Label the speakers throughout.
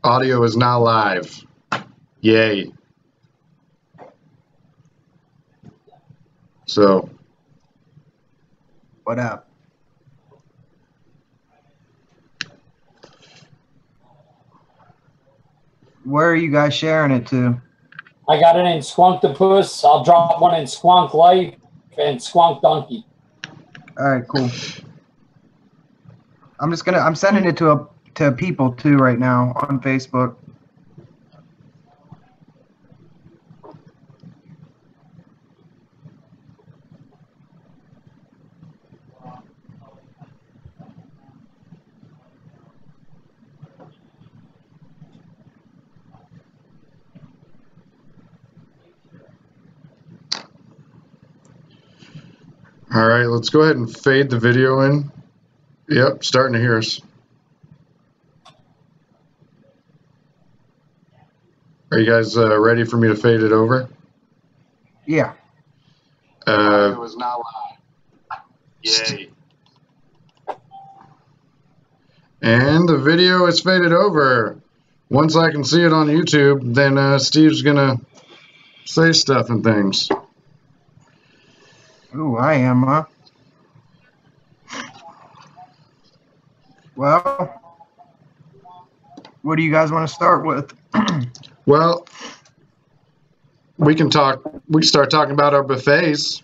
Speaker 1: Audio is now live. Yay. So.
Speaker 2: What up? Where are you guys sharing it to?
Speaker 3: I got it in Squonktopus. I'll drop one in Squonk Life and Squonk Donkey.
Speaker 2: All right, cool. I'm sending it to people too right now on Facebook.
Speaker 1: All right, let's go ahead and fade the video in. Yep, starting to hear us. Are you guys ready for me to fade it over?
Speaker 2: Yeah.
Speaker 1: Audio is now live. Yay. And the video is faded over. Once I can see it on YouTube, then Steve's gonna say stuff and things.
Speaker 2: Ooh, I am, huh? Well, what do you guys want to start with?
Speaker 1: Well, we can start talking about our buffets.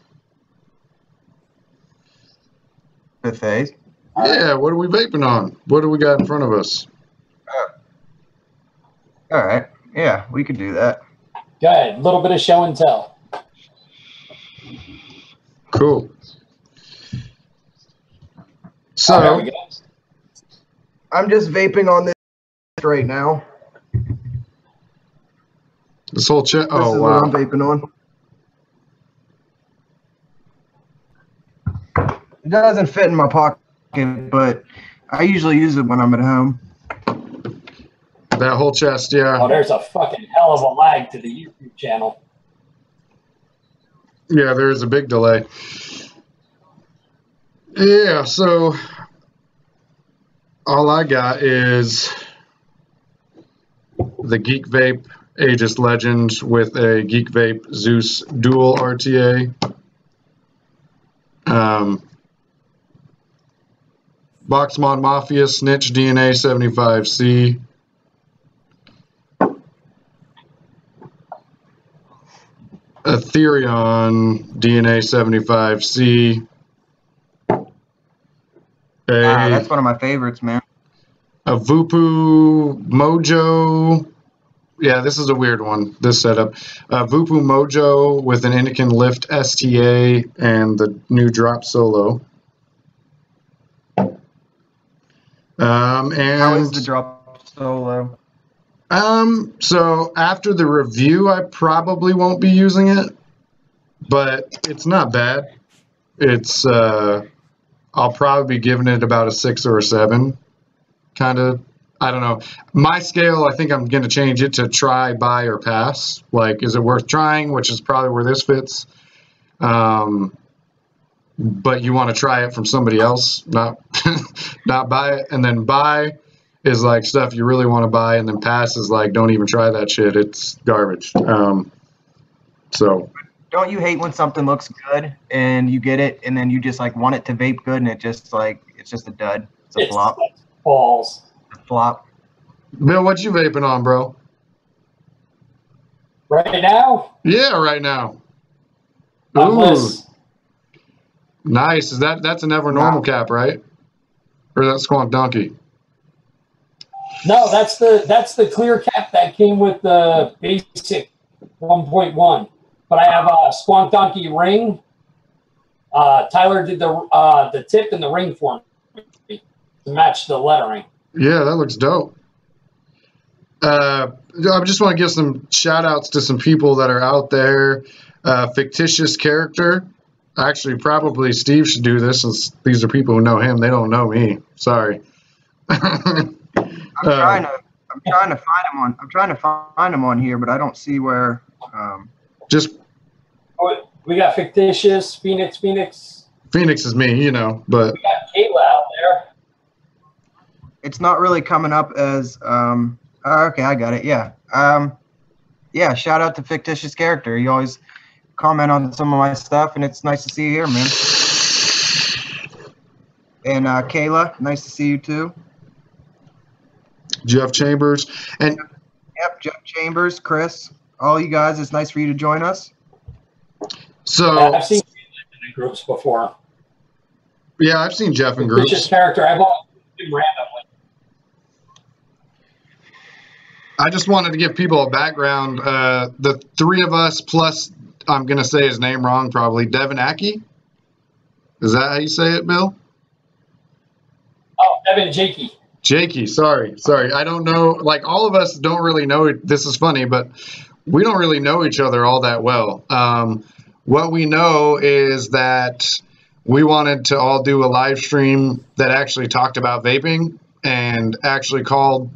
Speaker 2: Buffets?
Speaker 1: Yeah, what are we vaping on? What do we got in front of us?
Speaker 2: All right. Yeah, we could do that.
Speaker 3: Good. A little bit of show and tell.
Speaker 1: Cool. So,
Speaker 3: there we go.
Speaker 2: I'm just vaping on this right now.
Speaker 1: this whole chat.
Speaker 2: This
Speaker 1: Oh,
Speaker 2: is
Speaker 1: wow.
Speaker 2: what I'm vaping on. It doesn't fit in my pocket, but I usually use it when I'm at home.
Speaker 1: That whole chest, yeah.
Speaker 3: Oh, there's a fucking hell of a lag to the YouTube channel.
Speaker 1: Yeah, there is a big delay. Yeah, so all I got is the Geek Vape Aegis Legend with a Geek Vape Zeus Dual RTA. Boxmon Mafia Snitch DNA 75C. Ethereon DNA 75C.
Speaker 2: That's one of my favorites, man.
Speaker 1: A Vupu Mojo. Yeah, this is a weird one, this setup. Vupu Mojo with an Anakin Lift STA and the new Drop Solo. And
Speaker 2: how is the Drop Solo?
Speaker 1: So after the review, I probably won't be using it, but it's not bad. It's, I'll probably be giving it about a 6 or a 7, kind of. I don't know. My scale, I think I'm going to change it to try, buy, or pass. Like, is it worth trying, which is probably where this fits. But you want to try it from somebody else, not buy it. And then buy is like stuff you really want to buy, and then pass is like, don't even try that shit. It's garbage. So.
Speaker 2: Don't you hate when something looks good and you get it and then you just like want it to vape good and it just like it's just a dud. It's a flop.
Speaker 3: Balls.
Speaker 2: Flop.
Speaker 1: Bill, what you vaping on, bro?
Speaker 3: Right now?
Speaker 1: Yeah, right now.
Speaker 3: Ooh.
Speaker 1: Nice. Is that's an Ever Normal cap, right? Or that's Squonk Donkey?
Speaker 3: No, that's the clear cap that came with the basic 1.1. But I have a Squonk Donkey ring. Tyler did the tip and the ring for me to match the lettering.
Speaker 1: Yeah, that looks dope. I just want to give some shout outs to some people that are out there. Fictitious Character. Actually, probably Steve should do this since these are people who know him. They don't know me. Sorry.
Speaker 2: I'm trying to find him on. I'm trying to find him on here, but I don't see where.
Speaker 1: Just.
Speaker 3: Oh, we got Fictitious, Phoenix.
Speaker 1: Phoenix is me, you know, but.
Speaker 3: We got Kayla out there.
Speaker 2: It's not really coming up as Okay, I got it. Yeah. Yeah. Shout out to Fictitious Character. You always comment on some of my stuff, and it's nice to see you here, man. And Kayla, nice to see you too.
Speaker 1: Jeff Chambers, and
Speaker 2: yep, Jeff Chambers, Chris, all you guys. It's nice for you to join us.
Speaker 1: So
Speaker 3: yeah, I've seen in groups before.
Speaker 1: Yeah, I've seen Jeff in groups.
Speaker 3: Fictitious Character. I've always seen him randomly.
Speaker 1: I just wanted to give people a background. The three of us plus, I'm going to say his name wrong probably, Devin Aki. Is that how you say it, Bill?
Speaker 3: Oh, Devin Jakey.
Speaker 1: Jakey, sorry. I don't know. Like, all of us don't really know. This is funny, but we don't really know each other all that well. What we know is that we wanted to all do a live stream that actually talked about vaping and actually called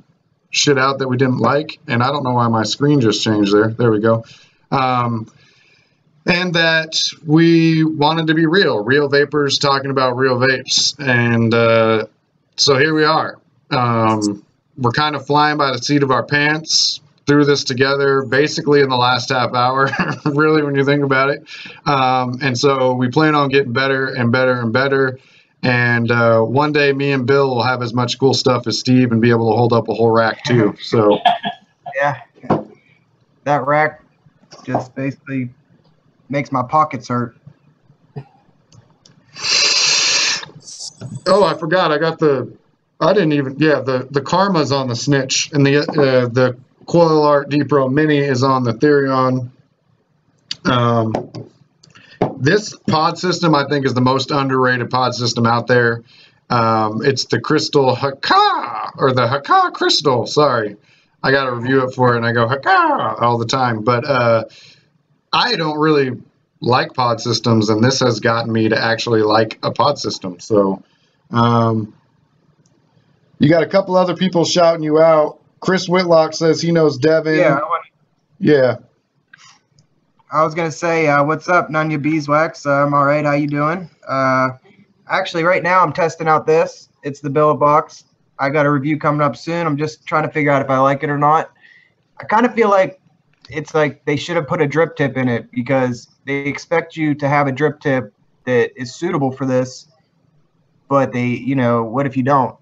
Speaker 1: shit out that we didn't like. And I don't know why my screen just changed there. There we go. And that we wanted to be real vapors talking about real vapes. And so here we are. We're kind of flying by the seat of our pants through this together basically in the last half hour, really, when you think about it. And so we plan on getting better and better and better. And one day me and Bill will have as much cool stuff as Steve and be able to hold up a whole rack too. So
Speaker 2: yeah, that rack just basically makes my pockets hurt.
Speaker 1: Oh, I forgot. The Karma's on the Snitch, and the Coil Art Deep Row Mini is on the Therion. This pod system, I think, is the most underrated pod system out there. It's the Crystal Haka, or the Haka Crystal. Sorry, I got to review it for it, and I go Haka all the time. But I don't really like pod systems, and this has gotten me to actually like a pod system. So you got a couple other people shouting you out. Chris Whitlock says he knows Devin. Yeah.
Speaker 2: I was gonna say, what's up, Nunya Beeswax? I'm all right. How you doing? Actually, right now I'm testing out this. It's the Billet Box. I got a review coming up soon. I'm just trying to figure out if I like it or not. I kind of feel like it's like they should have put a drip tip in it because they expect you to have a drip tip that is suitable for this, but what if you don't?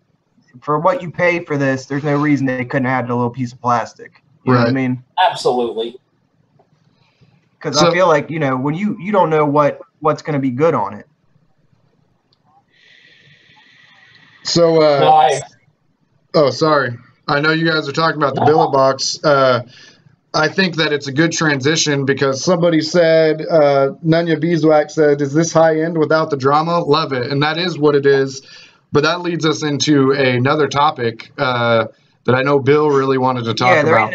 Speaker 2: For what you pay for this, there's no reason they couldn't add a little piece of plastic. You know what I mean?
Speaker 3: Absolutely.
Speaker 2: Because I feel like, when you don't know what's going to be good on it.
Speaker 1: So, oh, sorry. I know you guys are talking about the Billet Box. I think that it's a good transition because somebody said, Nunya Beeswax said, is this high end without the drama? Love it. And that is what it is. But that leads us into another topic that I know Bill really wanted to talk about.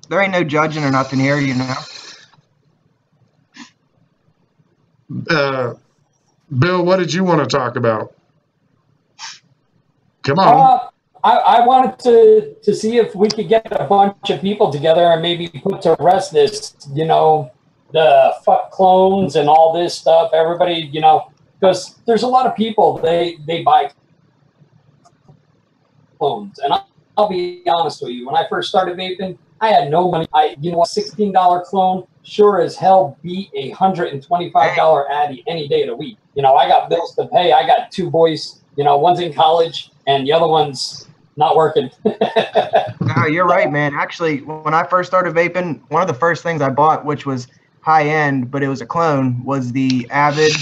Speaker 2: There ain't no judging or nothing here,
Speaker 1: Bill, what did you want to talk about? Come on.
Speaker 3: I wanted to see if we could get a bunch of people together and maybe put to rest this, the fuck clones and all this stuff. Everybody, because there's a lot of people, they buy clones. And I'll be honest with you, when I first started vaping, I had no money. $16 clone sure as hell beat a $125 Addy any day of the week. I got bills to pay. I got two boys, one's in college and the other one's not working.
Speaker 2: No, you're right, man. Actually, when I first started vaping, one of the first things I bought, which was high end, but it was a clone, was the Avid,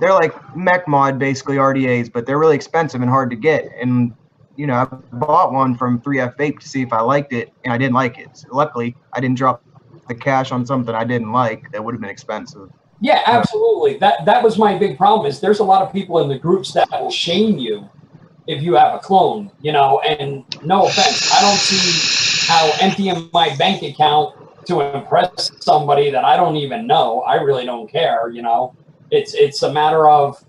Speaker 2: they're like mech mod, basically RDAs, but they're really expensive and hard to get. And, I bought one from 3F Vape to see if I liked it, and I didn't like it. So luckily, I didn't drop the cash on something I didn't like that would have been expensive.
Speaker 3: Yeah, absolutely. That was my big problem is there's a lot of people in the groups that will shame you if you have a clone, and no offense, I don't see how emptying my bank account to impress somebody that I don't even know. I really don't care, It's a matter of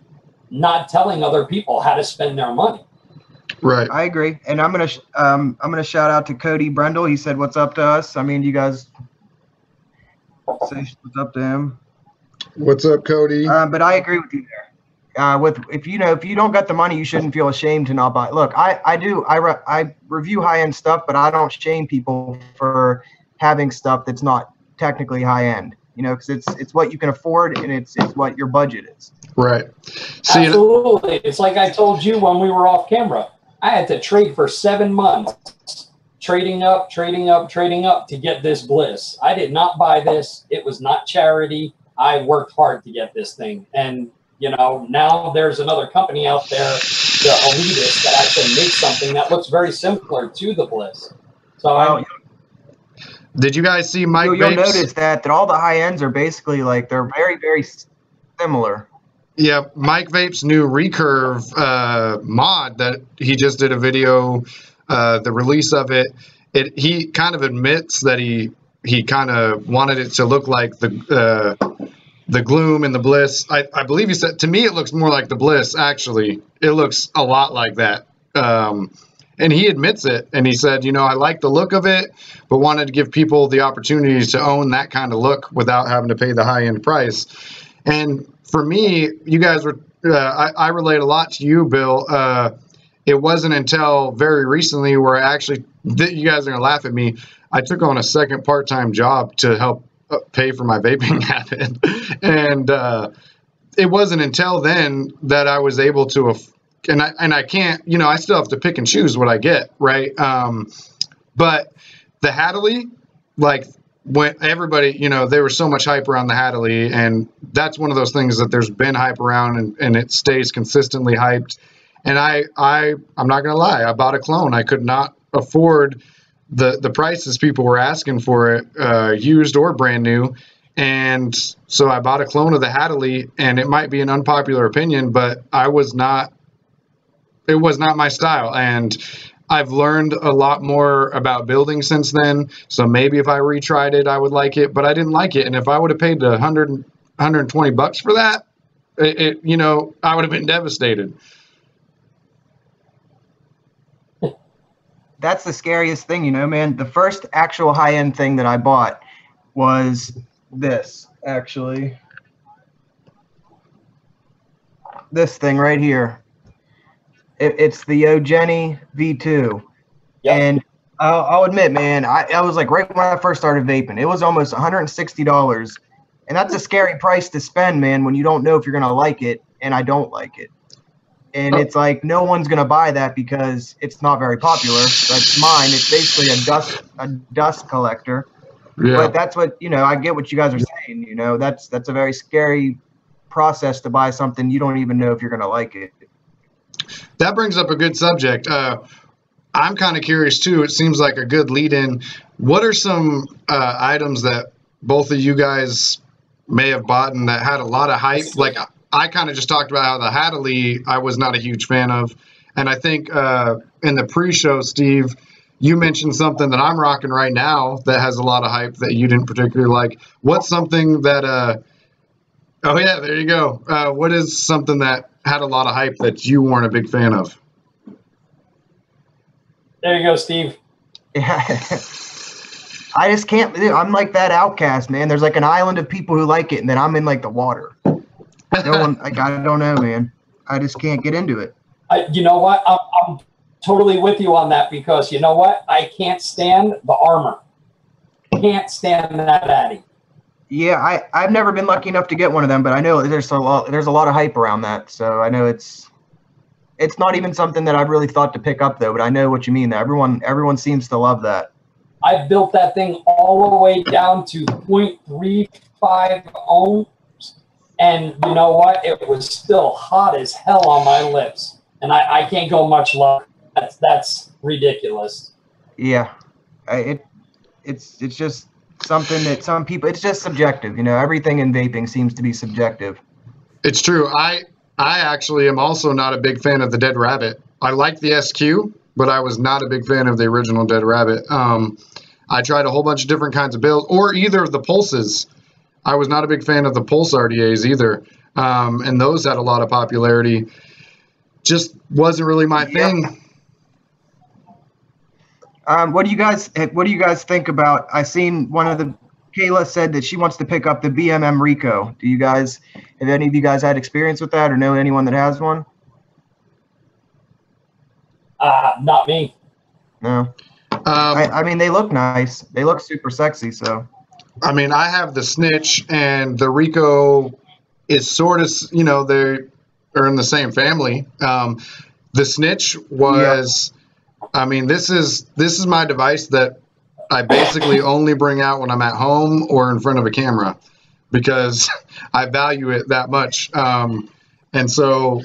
Speaker 3: not telling other people how to spend their money.
Speaker 2: Right. I agree. And I'm gonna shout out to Cody Brendel. He said what's up to us. I mean, you guys say what's up to him.
Speaker 1: What's up, Cody?
Speaker 2: But I agree with you there. if you don't got the money, you shouldn't feel ashamed to not buy. Look, I review high end stuff, but I don't shame people for having stuff that's not technically high end. You know, because it's what you can afford and it's what your budget is.
Speaker 1: Right. See,
Speaker 3: absolutely. It's like I told you when we were off camera. I had to trade for 7 months, trading up to get this Bliss. I did not buy this. It was not charity. I worked hard to get this thing. And, you know, now there's another company out there, the Elitist, that actually makes something that looks very similar to the Bliss. So
Speaker 1: did you guys see Mike
Speaker 2: You'll
Speaker 1: Vapes?
Speaker 2: notice that all the high ends are basically like they're very, very similar.
Speaker 1: Yeah, Mike Vapes' new Recurve mod that he just did a video, the release of it. He kind of admits that he kind of wanted it to look like the Gloom and the Bliss. I believe he said, to me it looks more like the Bliss, actually. It looks a lot like that. And he admits it, and he said, you know, I like the look of it, but wanted to give people the opportunity to own that kind of look without having to pay the high-end price. And for me, you guys were, I relate a lot to you, Bill. It wasn't until very recently where I actually, you guys are going to laugh at me, I took on a second part-time job to help pay for my vaping habit. And it wasn't until then that I was able to, and I can't, you know, I still have to pick and choose what I get, right? But the Hadley, like, when everybody, you know, there was so much hype around the Hadley, and that's one of those things that there's been hype around, and it stays consistently hyped. And I'm not gonna lie, I bought a clone. I could not afford the prices people were asking for it, used or brand new. And so I bought a clone of the Hadley, and it might be an unpopular opinion, but it was not my style. And I've learned a lot more about building since then. So maybe if I retried it, I would like it, but I didn't like it. And if I would have paid $120 for that, you know, I would have been devastated.
Speaker 2: That's the scariest thing, you know, man. The first actual high-end thing that I bought was this, actually. This thing right here. It's the Ogeni V2. Yep. And I'll admit, man, I was like, right when I first started vaping, it was almost $160. And that's a scary price to spend, man, when you don't know if you're going to like it, and I don't like it. And it's like, no one's going to buy that because it's not very popular. Like mine, it's basically a dust collector. Yeah. But that's what, you know, I get what you guys are saying. You know, that's a very scary process to buy something you don't even know if you're going to like it.
Speaker 1: That brings up a good subject. I'm kind of curious too. It seems like a good lead in. What are some items that both of you guys may have bought and that had a lot of hype? Like I kind of just talked about how the Hadley I was not a huge fan of. And I think in the pre-show, Steve, you mentioned something that I'm rocking right now that has a lot of hype that you didn't particularly like. What's something that, oh yeah, there you go. What is something that had a lot of hype that you weren't a big fan of?
Speaker 3: There you go, Steve.
Speaker 2: Yeah. I just can't. I'm like that outcast, man. There's like an island of people who like it, and then I'm in like the water. No one, like, I don't know, man. I just can't get into it.
Speaker 3: You know what? I'm totally with you on that because you know what? I can't stand the armor. Can't stand that Addy.
Speaker 2: Yeah, I've never been lucky enough to get one of them, but I know there's a lot of hype around that. So I know it's not even something that I've really thought to pick up though. But I know what you mean. Everyone seems to love that.
Speaker 3: I built that thing all the way down to 0.35 ohms. And you know what? It was still hot as hell on my lips. And I can't go much lower. That's ridiculous.
Speaker 2: Yeah. It's just something that some people, it's just subjective. You know, everything in vaping seems to be subjective.
Speaker 1: It's true. I actually am also not a big fan of the Dead Rabbit. I like the SQ, but I was not a big fan of the original Dead Rabbit. I tried a whole bunch of different kinds of builds, or either of the Pulses. I was not a big fan of the Pulse RDAs either, and those had a lot of popularity. Just wasn't really my thing.
Speaker 2: What do you guys think about? I seen one of the Kayla said that she wants to pick up the BMM Rico. Have any of you guys had experience with that or know anyone that has one?
Speaker 3: Not me.
Speaker 2: No. I mean, they look nice. They look super sexy. So.
Speaker 1: I mean, I have the Snitch, and the Rico is sort of, you know, they are in the same family. The Snitch was, I mean, this is my device that I basically only bring out when I'm at home or in front of a camera because I value it that much. And so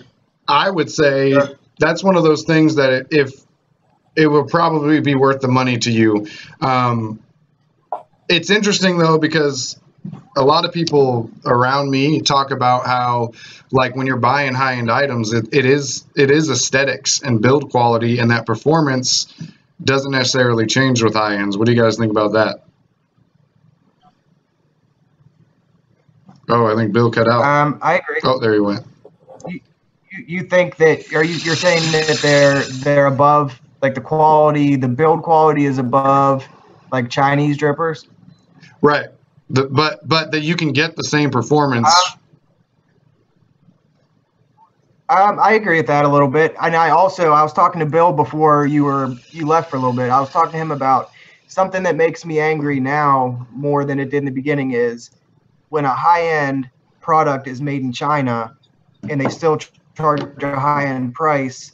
Speaker 1: I would say that's one of those things that if it will probably be worth the money to you. It's interesting though, because a lot of people around me talk about how, like, when you're buying high-end items, it is aesthetics and build quality, and that performance doesn't necessarily change with high ends. What do you guys think about that? Oh, I think Bill cut out.
Speaker 2: I agree.
Speaker 1: Oh, there he went.
Speaker 2: You think that you're saying that they're above, like the quality, the build quality is above like Chinese drippers?
Speaker 1: Right. But that you can get the same performance.
Speaker 2: I agree with that a little bit. And I was talking to Bill before you left for a little bit. I was talking to him about something that makes me angry now more than it did in the beginning is when a high-end product is made in China and they still charge a high-end price.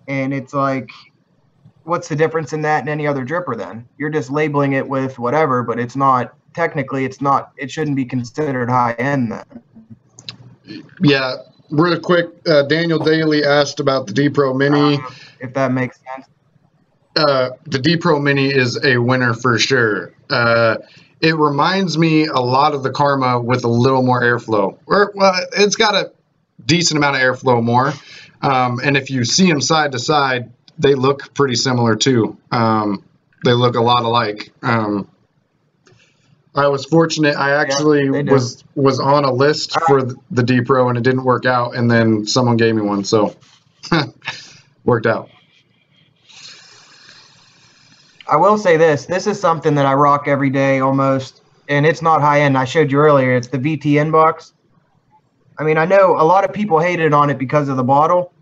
Speaker 2: And it's like, what's the difference in that and any other dripper then? You're just labeling it with whatever, but it shouldn't be considered high-end then.
Speaker 1: Yeah. Real quick, Daniel Daly asked about the D Pro Mini.
Speaker 2: If that makes sense.
Speaker 1: The D Pro Mini is a winner for sure. It reminds me a lot of the Karma with a little more airflow. It's got a decent amount of airflow more. And if you see them side to side, they look pretty similar too. They look a lot alike. I was fortunate. I actually was on a list for the D Pro, and it didn't work out. And then someone gave me one, so worked out.
Speaker 2: I will say this is something that I rock every day almost, and it's not high end. I showed you earlier. It's the VTN box. I mean, I know a lot of people hated on it because of the bottle,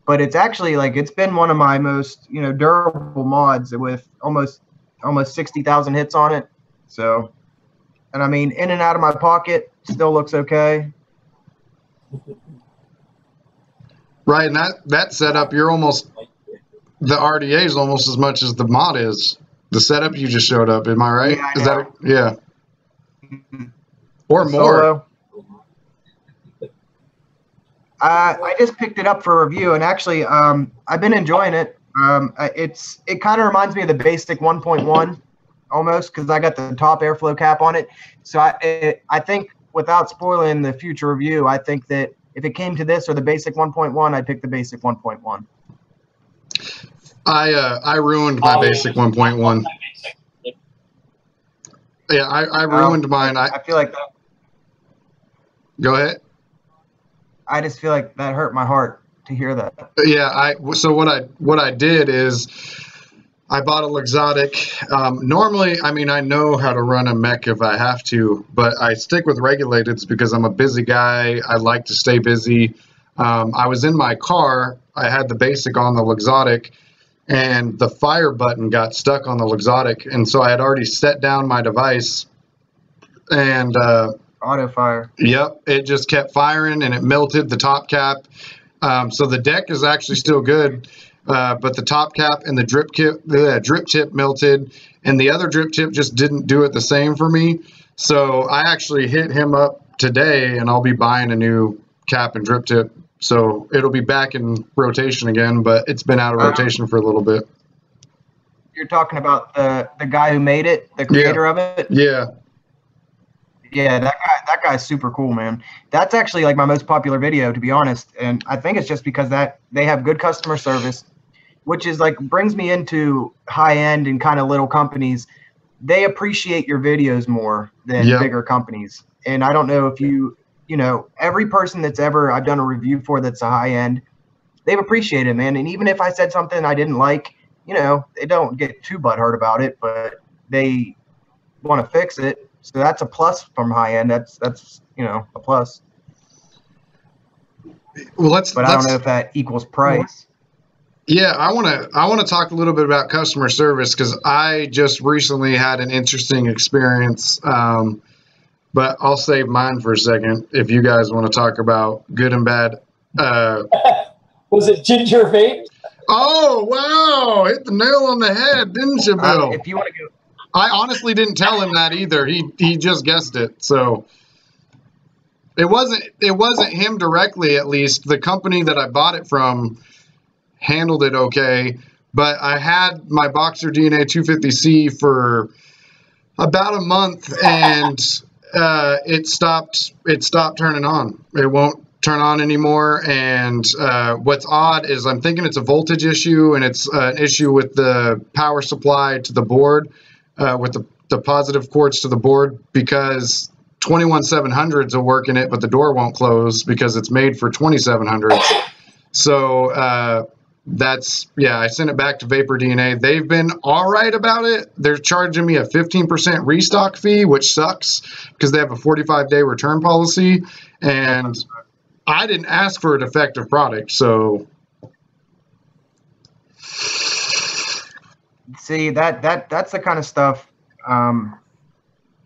Speaker 2: but it's actually like it's been one of my most durable mods with almost 60,000 hits on it. So. And I mean, in and out of my pocket, still looks okay.
Speaker 1: Right, and that setup, you're almost, the RDA is almost as much as the mod is. The setup you just showed up, am I right?
Speaker 2: Yeah,
Speaker 1: is that yeah? Or more.
Speaker 2: I just picked it up for review, and actually, I've been enjoying it. It kind of reminds me of the basic 1.1. Almost, because I got the top airflow cap on it. So I think, without spoiling the future review, I think that if it came to this or the basic 1.1, I'd pick the basic 1.1.
Speaker 1: I ruined my basic 1.1. Yeah, I ruined mine.
Speaker 2: I feel like that.
Speaker 1: Go ahead.
Speaker 2: I just feel like that hurt my heart to hear that.
Speaker 1: Yeah, so what I did is I bought a Luxottic. Normally, I mean, I know how to run a mech if I have to, but I stick with regulateds because I'm a busy guy. I like to stay busy. I was in my car. I had the basic on the Luxottic, and the fire button got stuck on the Luxottic, and so I had already set down my device, and
Speaker 2: auto fire.
Speaker 1: Yep, it just kept firing, and it melted the top cap. So the deck is actually still good. But the top cap and the drip tip melted, and the other drip tip just didn't do it the same for me. So I actually hit him up today, and I'll be buying a new cap and drip tip. So it'll be back in rotation again, but it's been out of rotation for a little bit.
Speaker 2: You're talking about the guy who made it, the creator of it?
Speaker 1: Yeah.
Speaker 2: Yeah, that guy's super cool, man. That's actually like my most popular video, to be honest. And I think it's just because that they have good customer service, which is like brings me into high end and kind of little companies. They appreciate your videos more than bigger companies. And I don't know if every person that's ever I've done a review for that's a high end, they've appreciated it, man. And even if I said something I didn't like, they don't get too butthurt about it, but they want to fix it. So that's a plus from high end. That's a plus.
Speaker 1: Well,
Speaker 2: but I don't know if that equals price.
Speaker 1: Yeah, I want to talk a little bit about customer service because I just recently had an interesting experience. But I'll save mine for a second if you guys want to talk about good and bad.
Speaker 3: Was it Ginger Vape?
Speaker 1: Oh, wow. Hit the nail on the head, didn't you, Bill?
Speaker 2: If you want to go.
Speaker 1: I honestly didn't tell him that either. He just guessed it. So it wasn't him directly, at least. The company that I bought it from handled it okay. But I had my Boxer DNA 250C for about a month, and it stopped turning on. It won't turn on anymore. And what's odd is I'm thinking it's a voltage issue, and it's an issue with the power supply to the board, with the positive cords to the board, because 21700s will work in it, but the door won't close because it's made for 2700s. So I sent it back to Vapor DNA. They've been all right about it. They're charging me a 15% restock fee, which sucks because they have a 45-day return policy, and I didn't ask for a defective product. So
Speaker 2: see, that's the kind of stuff.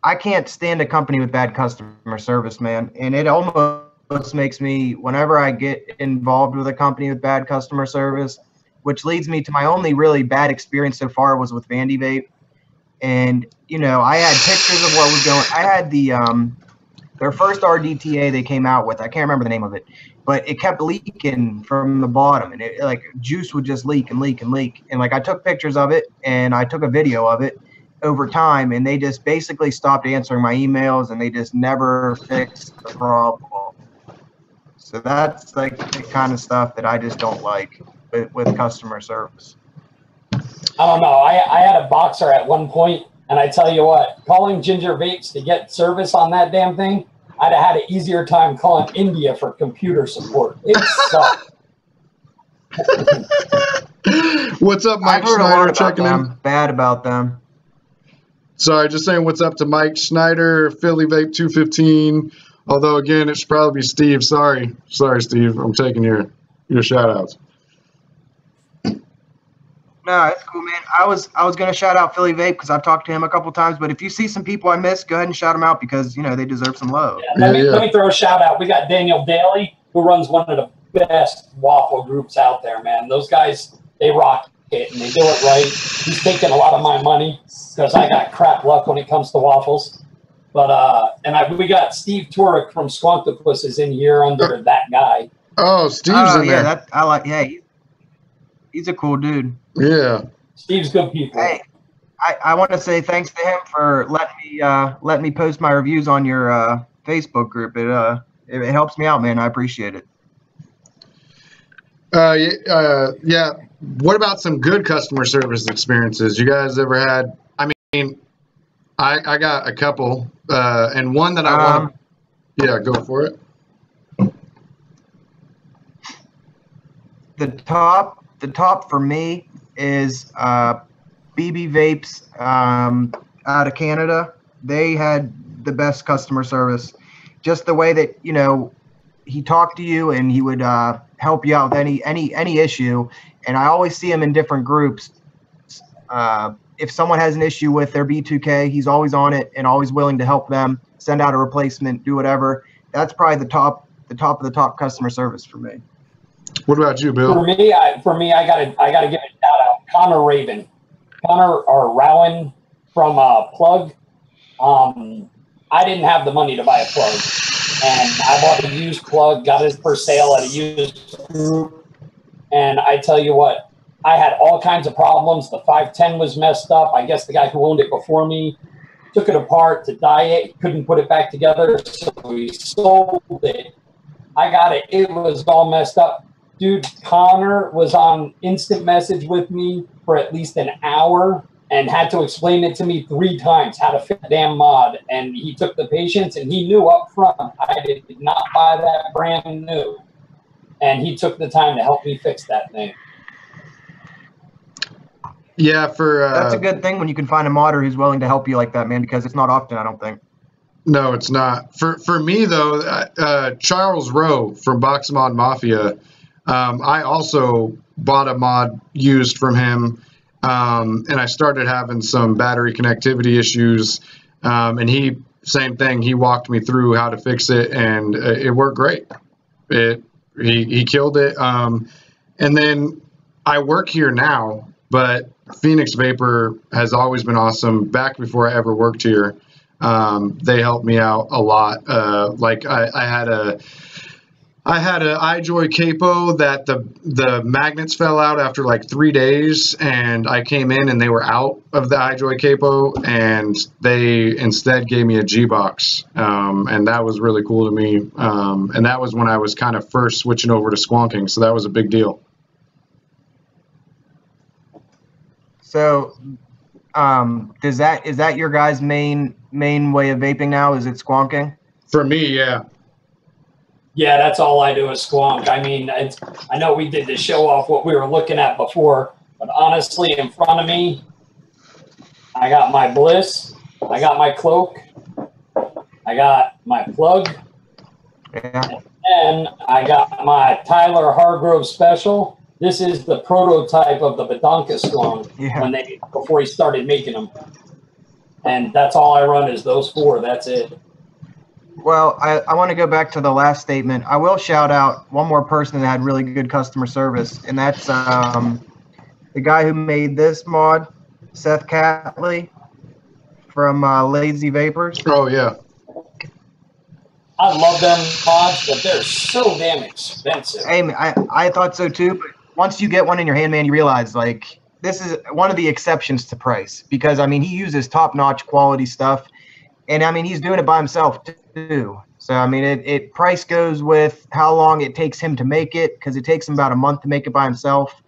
Speaker 2: I can't stand a company with bad customer service, man. And it almost makes me, whenever I get involved with a company with bad customer service, which leads me to my only really bad experience so far was with Vandy Vape. And, I had pictures of what was going. I had their first RDTA they came out with. I can't remember the name of it, but it kept leaking from the bottom, and it juice would just leak and leak and leak. And I took pictures of it and I took a video of it over time, and they just basically stopped answering my emails, and they just never fixed the problem. So that's the kind of stuff that I just don't like with customer service.
Speaker 3: I don't know. I had a Boxer at one point, and I tell you what, calling Ginger Vapes to get service on that damn thing, I'd have had an easier time calling India for computer support. It sucked.
Speaker 1: What's up, Mike Schneider? Checking in.
Speaker 2: Bad about them.
Speaker 1: Sorry, just saying what's up to Mike Schneider, Philly Vape 215. Although, again, it should probably be Steve. Sorry, Steve. I'm taking your shout-outs.
Speaker 2: No, it's cool, man. I was going to shout out Philly Vape because I've talked to him a couple times. But if you see some people I missed, go ahead and shout them out because, they deserve some love.
Speaker 3: Yeah, let me throw a shout-out. We got Daniel Daly, who runs one of the best waffle groups out there, man. Those guys, they rock it, and they do it right. He's taking a lot of my money because I got crap luck when it comes to waffles. But we got Steve Turek from Squontopus is in here under that guy.
Speaker 1: Oh, Steve's in there.
Speaker 2: That I like. Yeah, he's a cool dude.
Speaker 1: Yeah,
Speaker 3: Steve's good people.
Speaker 2: Hey, I want to say thanks to him for letting me post my reviews on your Facebook group. It helps me out, man. I appreciate it.
Speaker 1: Yeah. What about some good customer service experiences you guys ever had? I mean, I got a couple, and one that I want to. Yeah, go for it.
Speaker 2: The top for me is BB Vapes out of Canada. They had the best customer service. Just the way that he talked to you and he would help you out with any issue. And I always see him in different groups. If someone has an issue with their B2K, he's always on it and always willing to help them, send out a replacement, do whatever. That's probably the top of the top customer service for me.
Speaker 1: What about you, Bill?
Speaker 3: For me, I gotta give a shout out. Connor Rowan from Plug. I didn't have the money to buy a plug, and I bought a used plug, got it for sale at a used group, and I tell you what, I had all kinds of problems. The 510 was messed up. I guess the guy who owned it before me took it apart to dye it. He couldn't put it back together, so he sold it. I got it. It was all messed up. Dude, Connor was on instant message with me for at least an hour and had to explain it to me 3 times how to fit the damn mod. And he took the patience, and he knew up front I did not buy that brand new. And he took the time to help me fix that thing.
Speaker 1: Yeah,
Speaker 2: that's a good thing when you can find a modder who's willing to help you like that, man, because it's not often, I don't think.
Speaker 1: No, it's not. For me though, Charles Rowe from Box Mod Mafia, I also bought a mod used from him, and I started having some battery connectivity issues, and same thing. He walked me through how to fix it, and it worked great. He killed it. And then I work here now, but Phoenix Vapor has always been awesome. Back before I ever worked here, they helped me out a lot. Like I had a iJoy capo that the magnets fell out after like 3 days, and I came in and they were out of the iJoy capo, and they instead gave me a G-Box, and that was really cool to me. And that was when I was kind of first switching over to squonking, so that was a big deal.
Speaker 2: So, is that your guys' main way of vaping now? Is it squonking?
Speaker 1: For me, yeah.
Speaker 3: Yeah, that's all I do is squonk. I mean, I know we did to show off what we were looking at before, but honestly, in front of me, I got my Bliss, I got my cloak, I got my plug,
Speaker 2: Yeah.
Speaker 3: and I got my Tyler Hargrove Special. This is the prototype of the Badonka Strong before he started making them. And that's all I run is those 4. That's it.
Speaker 2: Well, I want to go back to the last statement. I will shout out one more person that had really good customer service, and that's the guy who made this mod, Seth Catley from Lazy Vapors.
Speaker 1: Oh, yeah.
Speaker 3: I love them mods, but they're so damn expensive.
Speaker 2: Hey, I thought so too, but once you get one in your hand, man, you realize like this is one of the exceptions to price, because I mean he uses top-notch quality stuff, and I mean he's doing it by himself too. So I mean it price goes with how long it takes him to make it, because it takes him about a month to make it by himself.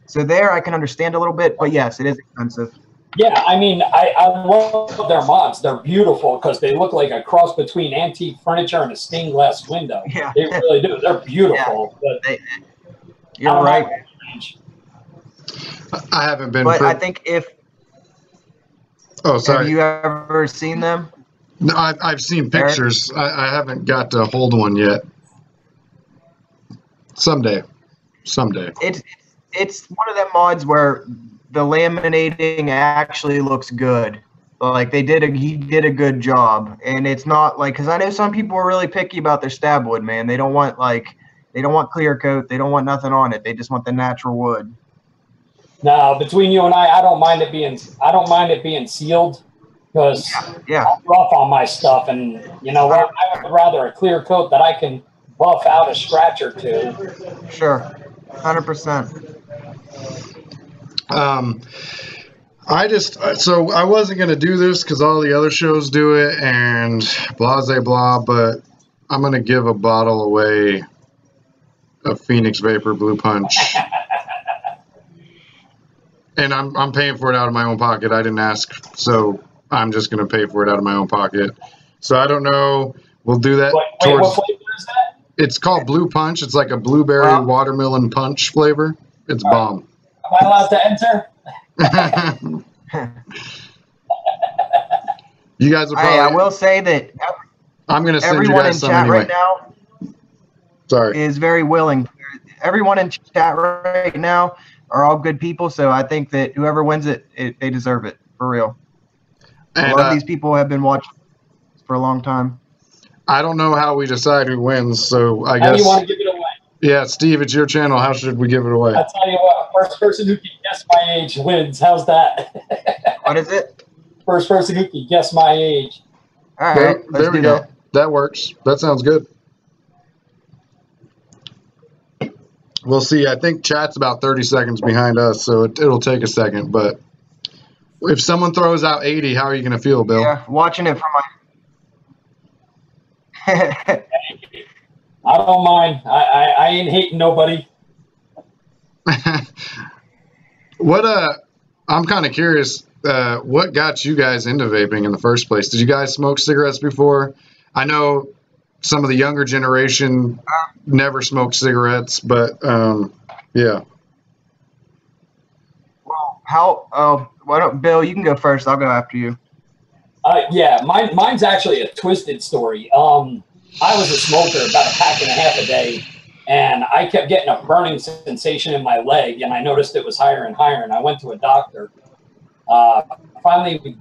Speaker 2: So there I can understand a little bit, but yes, it is expensive.
Speaker 3: Yeah, I mean I love their mods. They're beautiful because they look like a cross between antique furniture and a stained glass window.
Speaker 2: Yeah,
Speaker 3: they really do. They're beautiful.
Speaker 2: Yeah. You're right.
Speaker 1: I haven't been.
Speaker 2: But I think if.
Speaker 1: Oh, sorry.
Speaker 2: Have you ever seen them?
Speaker 1: No, I've seen pictures. I haven't got to hold one yet. Someday.
Speaker 2: It's one of them mods where the laminating actually looks good. Like he did a good job, and it's not like, because I know some people are really picky about their stab wood, man. They don't want clear coat. They don't want nothing on it. They just want the natural wood.
Speaker 3: No, between you and I don't mind it being sealed, because I'm rough on my stuff, and you know what? I would rather a clear coat that I can buff out a scratch or two.
Speaker 2: Sure, 100%.
Speaker 1: So I wasn't gonna do this because all the other shows do it and blah blah blah, but I'm gonna give a bottle away of Phoenix Vapor Blue Punch. And I'm paying for it out of my own pocket. I didn't ask, so I'm just going to pay for it out of my own pocket. So I don't know. We'll do that.
Speaker 3: Wait, what flavor is that?
Speaker 1: It's called Blue Punch. It's like a blueberry watermelon punch flavor. It's bomb.
Speaker 3: Am I allowed to enter?
Speaker 1: You guys will probably.
Speaker 2: Hey, I will say that
Speaker 1: I'm going to send you guys some anyway.
Speaker 2: Right now
Speaker 1: Sorry.
Speaker 2: is very willing. Everyone in chat right now are all good people, so I think that whoever wins it, they deserve it, for real.
Speaker 1: And,
Speaker 2: a lot of these people have been watching for a long time.
Speaker 1: I don't know how we decide who wins, so I
Speaker 3: How
Speaker 1: guess.
Speaker 3: do you want to give it away?
Speaker 1: Yeah, Steve, it's your channel. How should we give it away?
Speaker 3: I'll tell you what, first person who can guess my age wins. How's that?
Speaker 2: What is it?
Speaker 3: First person who can guess my age.
Speaker 2: All right,
Speaker 1: there we go. That works. That sounds good. We'll see. I think chat's about 30 seconds behind us, so it'll take a second. But if someone throws out 80, how are you going to feel, Bill?
Speaker 2: Yeah, watching it from my...
Speaker 3: I don't mind. I ain't hating nobody.
Speaker 1: I'm kind of curious, what got you guys into vaping in the first place? Did you guys smoke cigarettes before? I know some of the younger generation never smoked cigarettes, but yeah.
Speaker 2: Well, why don't Bill, you can go first. I'll go after you.
Speaker 3: Yeah, mine's actually a twisted story. I was a smoker about a pack and a half a day, and I kept getting a burning sensation in my leg, and I noticed it was higher and higher, and I went to a doctor. Finally,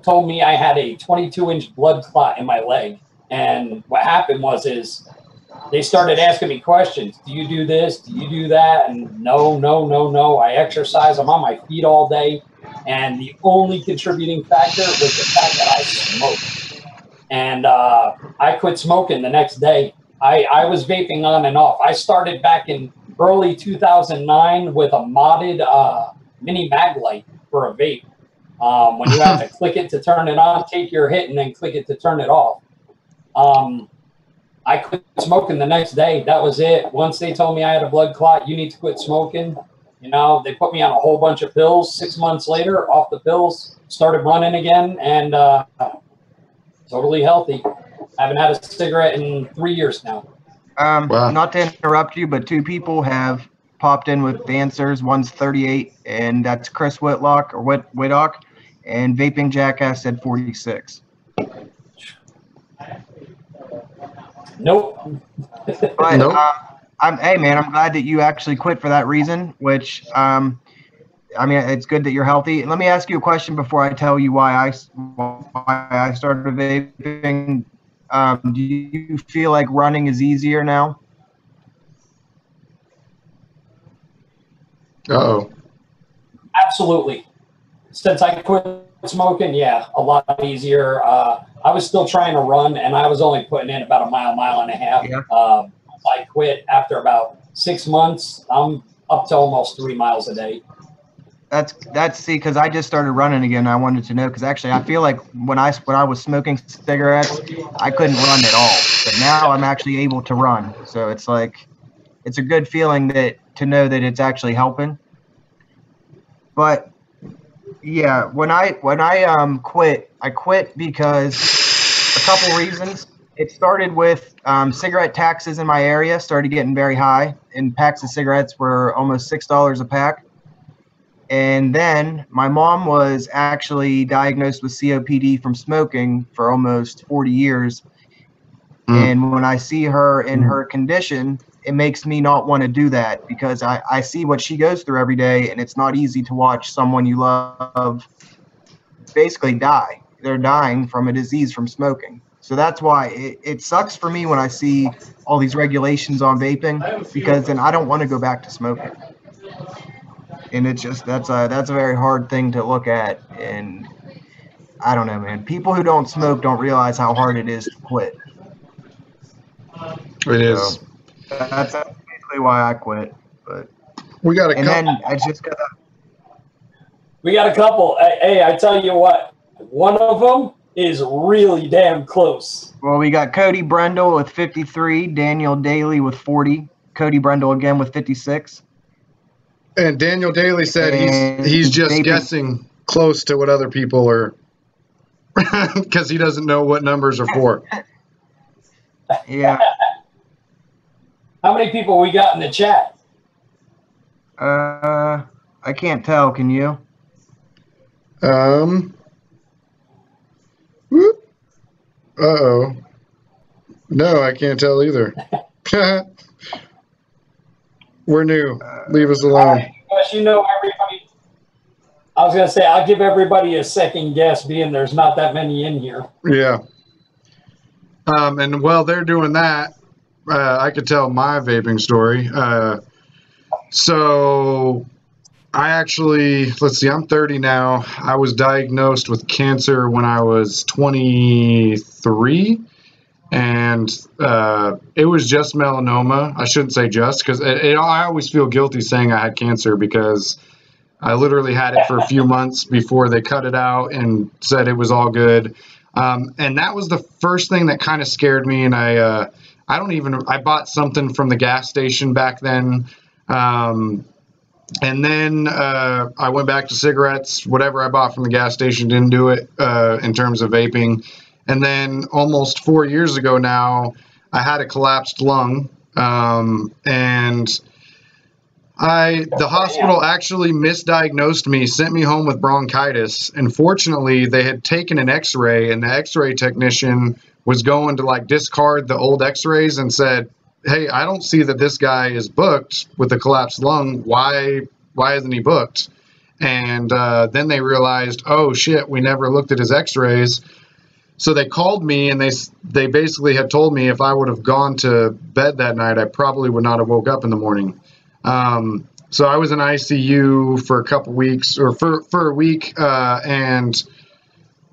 Speaker 3: told me I had a 22-inch blood clot in my leg. And what happened is they started asking me questions. Do you do this? Do you do that? And no. I exercise. I'm on my feet all day. And the only contributing factor was the fact that I smoked. And I quit smoking the next day. I was vaping on and off. I started back in early 2009 with a modded mini mag light for a vape. When you have to click it to turn it on, take your hit, and then click it to turn it off. I quit smoking the next day. That was it. Once they told me I had a blood clot, you need to quit smoking. They put me on a whole bunch of pills. 6 months later, off the pills, started running again, and totally healthy. I haven't had a cigarette in 3 years now.
Speaker 1: Wow.
Speaker 2: Not to interrupt you, but 2 people have popped in with answers. One's 38, and that's Chris Whitlock or Whitlock, and Vaping Jackass said 46.
Speaker 3: Nope.
Speaker 2: But
Speaker 1: Nope.
Speaker 2: hey man, I'm glad that you actually quit for that reason. Which I mean, it's good that you're healthy. Let me ask you a question before I tell you why I started vaping. Do you feel like running is easier now?
Speaker 1: Uh-oh.
Speaker 3: Absolutely. Since I quit smoking, yeah, a lot easier. I was still trying to run, and I was only putting in about a mile and a half.
Speaker 2: Yeah.
Speaker 3: I quit after about 6 months. I'm up to almost 3 miles a day.
Speaker 2: That's because I just started running again. I wanted to know because actually I feel like when I was smoking cigarettes, I couldn't run at all. But now I'm actually able to run. So it's like it's a good feeling to know that it's actually helping. But yeah, when I quit, I quit because a couple reasons. It started with cigarette taxes in my area started getting very high, and packs of cigarettes were almost $6 a pack. And then my mom was actually diagnosed with COPD from smoking for almost 40 years. And when I see her in her condition, it makes me not want to do that because I see what she goes through every day, and it's not easy to watch someone you love basically die. They're dying from a disease from smoking. So that's why it sucks for me when I see all these regulations on vaping, because then I don't want to go back to smoking. And it's just that's a very hard thing to look at. And I don't know, man. People who don't smoke don't realize how hard it is to quit.
Speaker 1: It is.
Speaker 2: So that's basically why I quit. But
Speaker 1: We got
Speaker 2: then I just got.
Speaker 3: We got a couple. Hey, I tell you what, one of them is really damn close.
Speaker 2: Well, we got Cody Brendel with 53, Daniel Daly with 40, Cody Brendel again with 56.
Speaker 1: And Daniel Daly said
Speaker 2: And
Speaker 1: he's just
Speaker 2: vaping.
Speaker 1: guessing close to what other people are because he doesn't know what numbers are for.
Speaker 2: Yeah.
Speaker 3: How many people we got in the chat?
Speaker 2: I can't tell. Can you?
Speaker 1: Whoop. Uh-oh. No, I can't tell either. We're new. Leave us alone.
Speaker 3: Because everybody. I was going to say, I'll give everybody a second guess, being there's not that many in here.
Speaker 1: Yeah. And while they're doing that, I could tell my vaping story. So I actually, let's see, I'm 30 now. I was diagnosed with cancer when I was 23, and it was just melanoma. I shouldn't say just, because I always feel guilty saying I had cancer because I literally had it for a few months before they cut it out and said it was all good. And that was the first thing that kind of scared me. And I bought something from the gas station back then. And then I went back to cigarettes. Whatever I bought from the gas station didn't do it in terms of vaping. And then almost 4 years ago now, I had a collapsed lung. And The hospital actually misdiagnosed me, sent me home with bronchitis, and fortunately they had taken an x-ray, and the x-ray technician was going to like discard the old x-rays and said, hey, I don't see that this guy is booked with a collapsed lung. Why isn't he booked? And then they realized, oh shit, we never looked at his x-rays. So they called me, and they basically had told me if I would have gone to bed that night, I probably would not have woke up in the morning. So I was in ICU for a couple weeks, or for a week, and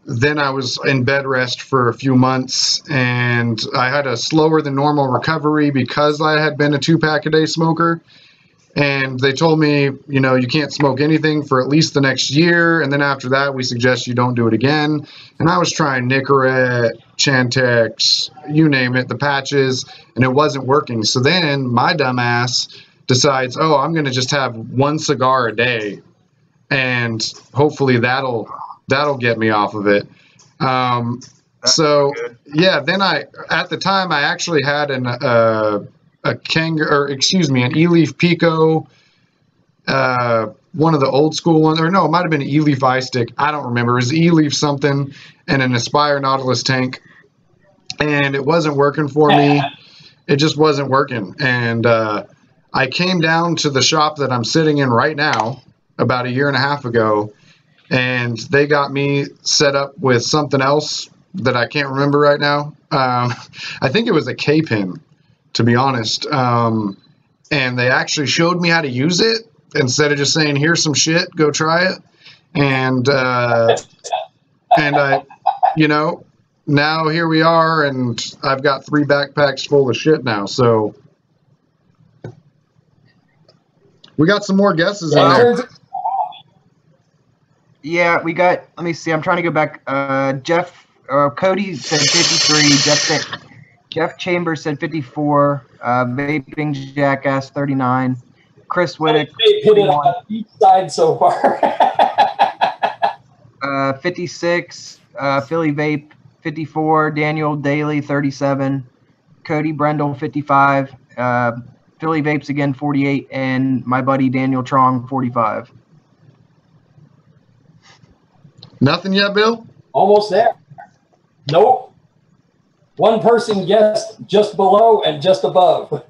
Speaker 1: then I was in bed rest for a few months, and I had a slower than normal recovery because I had been a 2-pack-a-day smoker. And they told me, you know, you can't smoke anything for at least the next year, and then after that, we suggest you don't do it again. And I was trying Nicorette, Chantix, you name it, the patches, and it wasn't working. So then my dumbass decides, oh, I'm going to just have 1 cigar a day, and hopefully that'll get me off of it. So yeah, then at the time I actually had an E-Leaf Pico, one of the old school ones, or no, it might have been an E-Leaf iStick. I don't remember. It was E-Leaf something, and an Aspire Nautilus tank, and it wasn't working for me. It just wasn't working. And I came down to the shop that I'm sitting in right now about 1.5 years ago, and they got me set up with something else that I can't remember right now. I think it was a K-pin, to be honest. And they actually showed me how to use it instead of just saying, here's some shit, go try it. And I, you know, now here we are, and I've got 3 backpacks full of shit now. So we got some more guesses in there.
Speaker 2: Yeah, we got, let me see, I'm trying to go back. Cody said 53, Jeff Chambers said 54, Vaping Jackass 39, Chris Whittick
Speaker 3: hit it on each side so far.
Speaker 2: 56, Philly Vape 54, Daniel Daly 37, Cody Brendel 55, Philly Vapes again 48, and my buddy Daniel Trong 45.
Speaker 1: Nothing yet, Bill?
Speaker 3: Almost there. Nope. One person guessed just below and just above.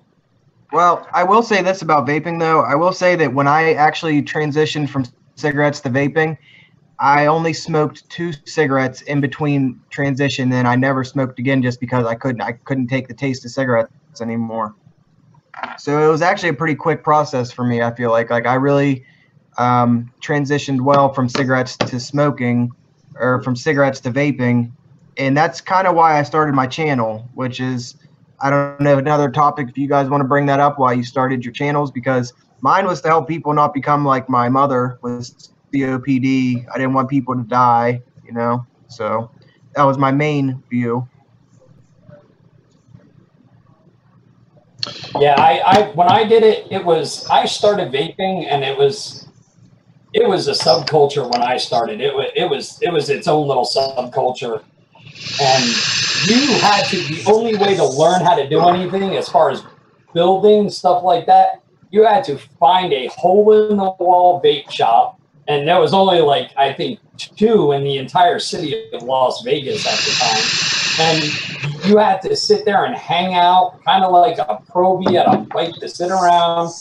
Speaker 2: Well, I will say this about vaping, though. I will say that when I actually transitioned from cigarettes to vaping, I only smoked 2 cigarettes in between transition, and I never smoked again just because I couldn't take the taste of cigarettes anymore. So it was actually a pretty quick process for me. I feel like I really transitioned well from cigarettes to smoking, or from cigarettes to vaping. And that's kind of why I started my channel, which is, I don't know, another topic if you guys want to bring that up, why you started your channels, because mine was to help people not become like my mother was COPD. I didn't want people to die, you know, so that was my main view.
Speaker 3: Yeah, I when I did it, I started vaping, and it was a subculture when I started. It was its own little subculture. And the only way to learn how to do anything as far as building stuff like that, you had to find a hole-in-the-wall vape shop. And there was only, like, I think 2 in the entire city of Las Vegas at the time. And you had to sit there and hang out, kind of like a probie at a bike to sit around.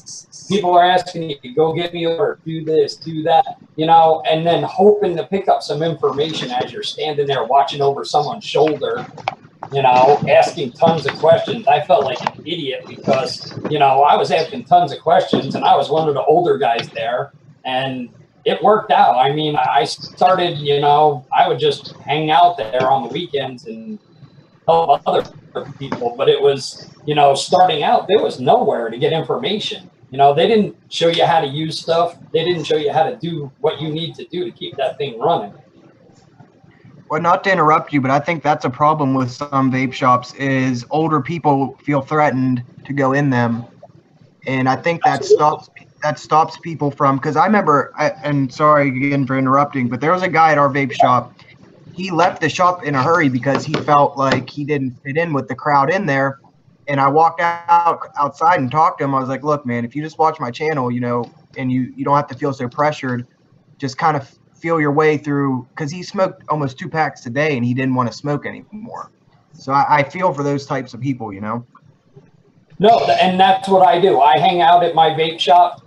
Speaker 3: People are asking you to go get me or do this, do that, you know, and then hoping to pick up some information as you're standing there watching over someone's shoulder, you know, asking tons of questions. I felt like an idiot because, you know, I was asking tons of questions, and I was one of the older guys there, and it worked out. I mean, I started, you know, I would just hang out there on the weekends and help other people, but it was, you know, starting out, there was nowhere to get information. You know, they didn't show you how to use stuff. They didn't show you how to do what you need to do to keep that thing running.
Speaker 2: Well, not to interrupt you, but I think that's a problem with some vape shops is older people feel threatened to go in them. And I think that stops people from, because I remember, and sorry again for interrupting, but there was a guy at our vape shop. He left the shop in a hurry because he felt like he didn't fit in with the crowd in there. And I walked outside and talked to him. I was like, look, man, if you just watch my channel, you know, and you don't have to feel so pressured, just kind of feel your way through, because he smoked almost 2 packs a day and he didn't want to smoke anymore. So I feel for those types of people, you know.
Speaker 3: No, and that's what I do. I hang out at my vape shop.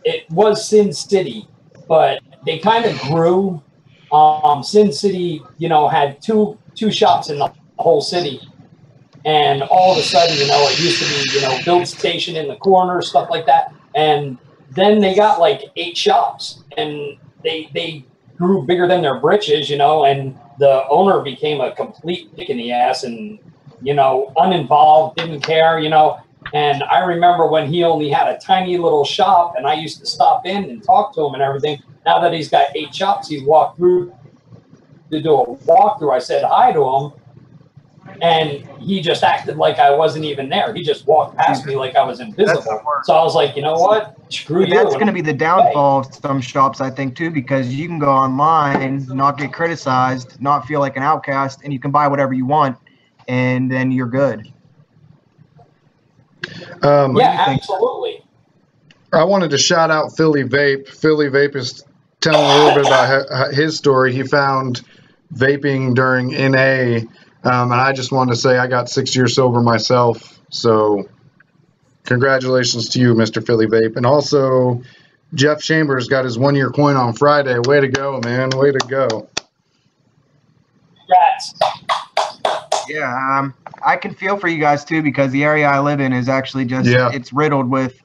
Speaker 3: It was Sin City, but they kind of grew. Sin City, you know, had two shops in the whole city. And all of a sudden, you know, it used to be, you know, build station in the corner, stuff like that. And then they got like 8 shops, and they grew bigger than their britches, you know, and the owner became a complete dick in the ass and, you know, uninvolved, didn't care, you know. And I remember when he only had a tiny little shop, and I used to stop in and talk to him and everything. Now that he's got 8 shops, he's walked through to do a walkthrough. I said hi to him, and he just acted like I wasn't even there. He just walked past me like I was invisible. So I was like, you know what? Screw you.
Speaker 2: That's going to be the downfall of some shops, I think, too, because you can go online, not get criticized, not feel like an outcast, and you can buy whatever you want, and then you're good.
Speaker 3: Yeah, absolutely.
Speaker 1: I wanted to shout out Philly Vape. Philly Vape is telling a little bit about his story. He found vaping during NA. And I just wanted to say I got 6 years sober myself. So congratulations to you, Mr. Philly Vape. And also, Jeff Chambers got his 1-year coin on Friday. Way to go, man. Way to go.
Speaker 3: Congrats.
Speaker 2: Yeah, I can feel for you guys, too, because the area I live in is actually just, it's riddled with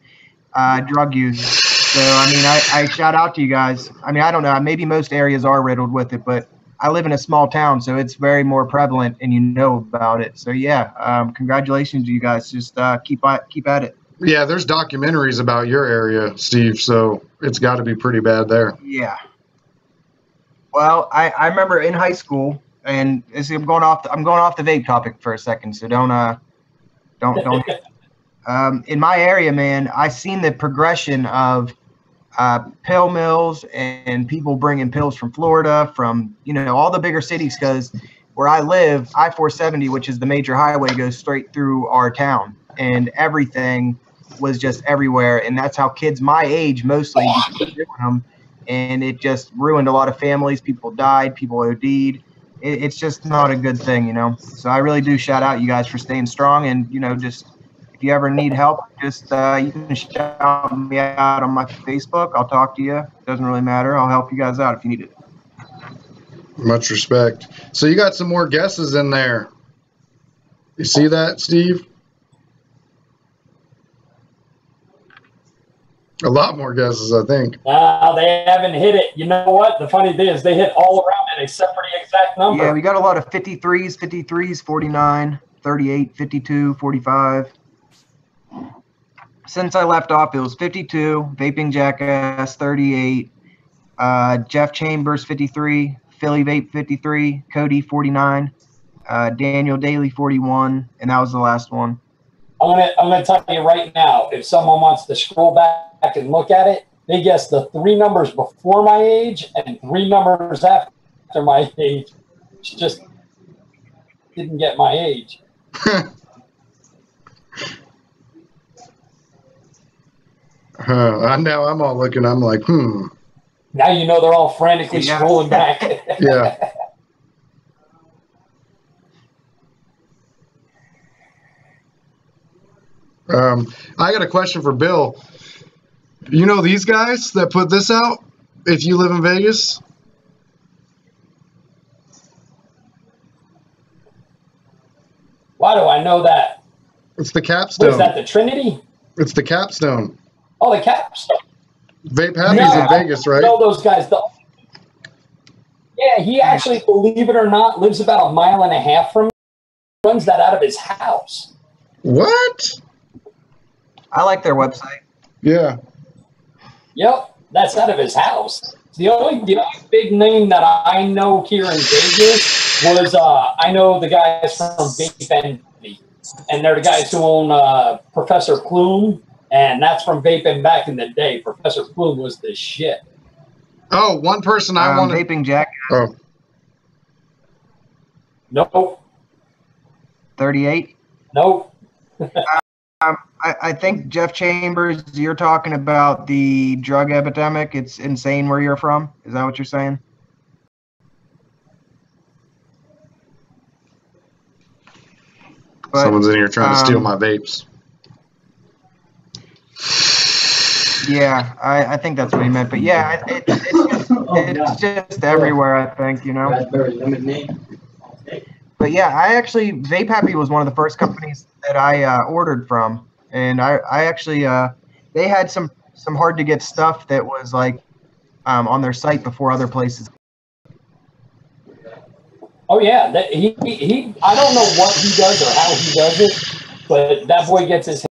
Speaker 2: drug use. So, I mean, I shout out to you guys. I mean, I don't know. Maybe most areas are riddled with it, but I live in a small town, so it's very more prevalent, and you know about it. So yeah, congratulations to you guys. Just keep at it.
Speaker 1: Yeah, there's documentaries about your area, Steve. So it's got to be pretty bad there.
Speaker 2: Yeah. Well, I remember in high school, and I'm going off the vape topic for a second. So don't. In my area, man, I seen the progression of pill mills and people bringing pills from Florida, from, you know, all the bigger cities, because where I live, I-470, which is the major highway, goes straight through our town, and everything was just everywhere. And that's how kids my age mostly became them, and it just ruined a lot of families. People died, people OD'd. It's just not a good thing, you know. So I really do shout out you guys for staying strong, and, you know, just if you ever need help, just you can shout me out on my Facebook. I'll talk to you. Doesn't really matter. I'll help you guys out if you need it.
Speaker 1: Much respect. So you got some more guesses in there. You see that, Steve? A lot more guesses, I think.
Speaker 3: They haven't hit it. You know what? The funny thing is they hit all around it except for the exact number.
Speaker 2: Yeah, we got a lot of 53s, 49, 38, 52, 45. Since I left off, it was 52, Vaping Jackass 38, Jeff Chambers 53, Philly Vape 53, Cody 49, Daniel Daly 41, and that was the last one.
Speaker 3: I'm gonna tell you right now, if someone wants to scroll back and look at it, they guessed the 3 numbers before my age and 3 numbers after my age. Just didn't get my age.
Speaker 1: Now I'm all looking. I'm like,
Speaker 3: Now you know they're all frantically scrolling back.
Speaker 1: Yeah. I got a question for Bill. You know these guys that put this out? If you live in Vegas?
Speaker 3: Why do I know that?
Speaker 1: It's the Capstone.
Speaker 3: What is that, the Trinity?
Speaker 1: It's the Capstone.
Speaker 3: Oh, the Capstone.
Speaker 1: Vape Happy's in Vegas, right?
Speaker 3: I know those guys, though. Yeah, he actually, believe it or not, lives about 1.5 miles from me. He runs that out of his house.
Speaker 1: What?
Speaker 2: I like their website.
Speaker 1: Yeah.
Speaker 3: Yep, that's out of his house. The only big name that I know here in Vegas was I know the guys from Vape Envy, and they're the guys who own Professor Plume, and that's from Vaping back in the day. Professor Plume was the shit.
Speaker 1: Oh, one person I want to...
Speaker 2: Vaping Jack.
Speaker 1: Oh.
Speaker 3: Nope.
Speaker 2: 38.
Speaker 3: Nope.
Speaker 2: I think, Jeff Chambers, you're talking about the drug epidemic. It's insane where you're from. Is that what you're saying? But,
Speaker 1: Someone's in here trying to steal my vapes.
Speaker 2: Yeah, I think that's what he meant. But yeah, it's just everywhere, I think, you know.
Speaker 4: Raspberry lemonade.
Speaker 2: But yeah, I actually, Vape Happy was one of the first companies that I ordered from. And I actually, they had some hard to get stuff that was like on their site before other places.
Speaker 3: Oh yeah, he I don't know what he does or how he does it, but that boy gets his